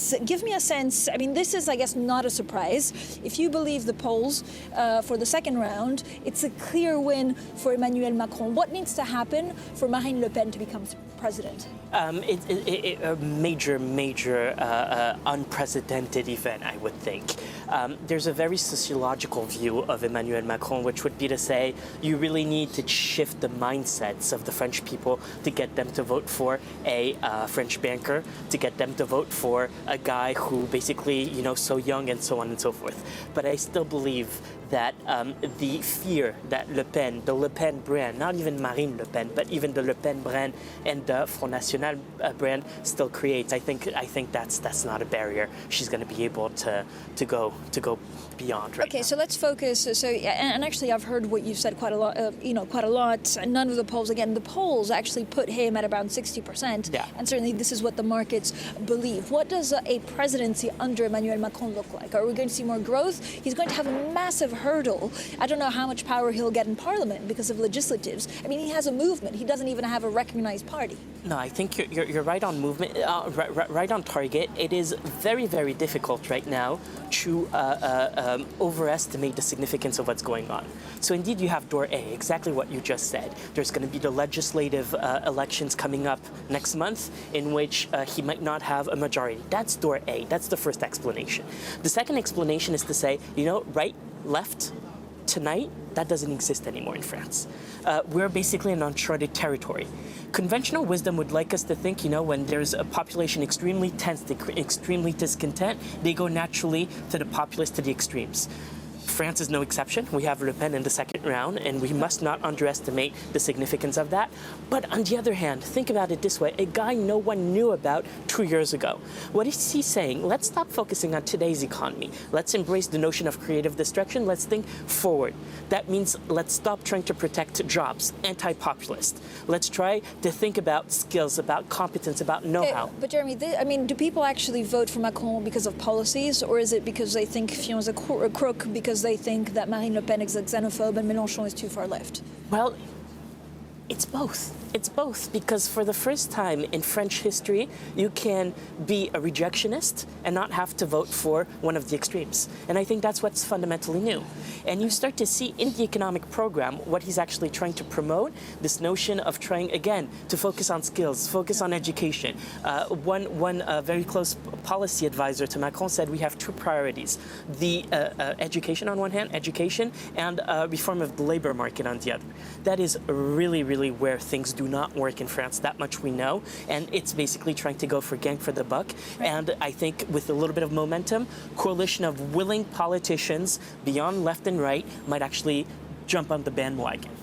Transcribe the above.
France. Give me a sense, I mean, this is, I guess, not a surprise. If you believe the polls for the second round, it's a clear win for Emmanuel Macron. What needs to happen for Marine Le Pen to become president? A major, unprecedented event, I would think. There's a very sociological view of Emmanuel Macron, which would be to say you really need to shift the mindsets of the French people to get them to vote for a French banker, to get them to vote for a guy who basically, so young and so on and so forth. But I still believe that the fear that Le Pen, the Le Pen brand, not even Marine Le Pen, but even the Le Pen brand and the Front National brand still creates, I think that's not a barrier. She's going to be able to go beyond right now. So let's focus. So, and actually, I've heard what you've said quite a lot. Quite a lot. None of the polls. Again, the polls actually put him at around 60%. Yeah. And certainly, this is what the markets believe. What does a presidency under Emmanuel Macron look like? Are we going to see more growth? He's going to have a massive hurdle. I don't know how much power he'll get in Parliament because of legislatives. I mean, he has a movement. He doesn't even have a recognized party. No, I think you're right on movement, right on target. It is very, very difficult right now to overestimate the significance of what's going on. So indeed, you have door A, exactly what you just said. There's going to be the legislative elections coming up next month in which he might not have a majority. That's door A. That's the first explanation. The second explanation is to say, right, left, tonight, that doesn't exist anymore in France. We're basically in uncharted territory. Conventional wisdom would like us to think, when there's a population extremely tense, extremely discontent, they go naturally to the populist, to the extremes. France is no exception. We have Le Pen in the second round, and we must not underestimate the significance of that. But on the other hand, think about it this way. A guy no one knew about 2 years ago. What is he saying? Let's stop focusing on today's economy. Let's embrace the notion of creative destruction. Let's think forward. That means let's stop trying to protect jobs, anti-populist. Let's try to think about skills, about competence, about know-how. Okay, but Jeremy, do people actually vote for Macron because of policies, or is it because they think Fillon is a crook because they think that Marine Le Pen is a xenophobe and Mélenchon is too far left? Well, it's both. It's both, because for the first time in French history, you can be a rejectionist and not have to vote for one of the extremes. And I think that's what's fundamentally new. And you start to see in the economic program what he's actually trying to promote, this notion of trying, again, to focus on skills, focus on education. One very close policy advisor to Macron said we have two priorities. The education on one hand, education, and reform of the labor market on the other. That is really, really where things do not work in France. That much we know, and it's basically trying to go for gang for the buck. And I think with a little bit of momentum, coalition of willing politicians beyond left and right might actually jump on the bandwagon.